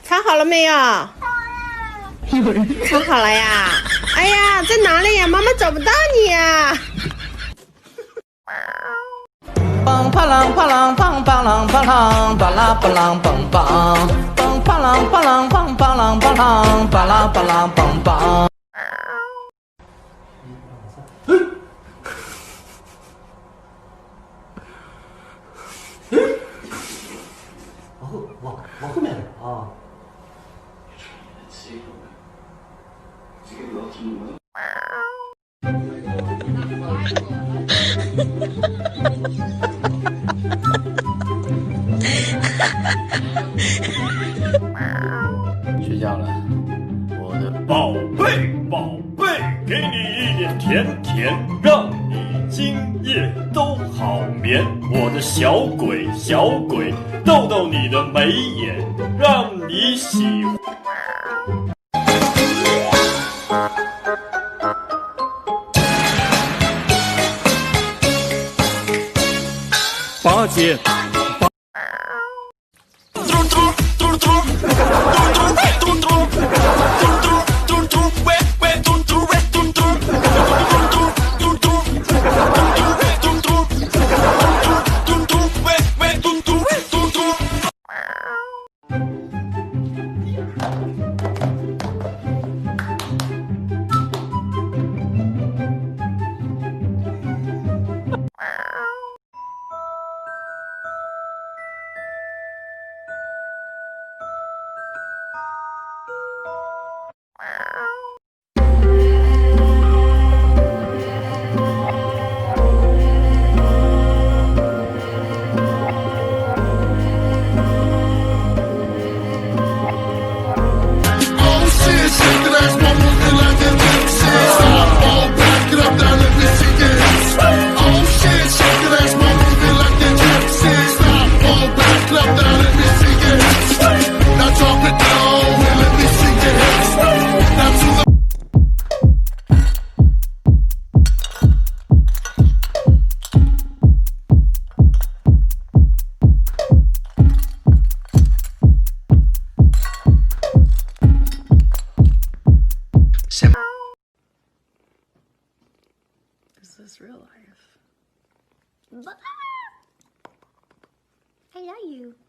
藏好了没有？有人藏好了呀！哎呀，在哪里呀？妈妈找不到你呀！梆啪啷啪啷梆啪啷啪啷巴拉巴啷梆梆，梆啪啷啪啷梆啪啷啪啷巴拉巴啷梆梆。往后面啊。睡觉了，我的宝贝宝贝，给你一点甜甜，让你今夜都好眠。我的小鬼小鬼，逗逗你的眉眼，让你喜欢。八戒。Is this real life? I love you.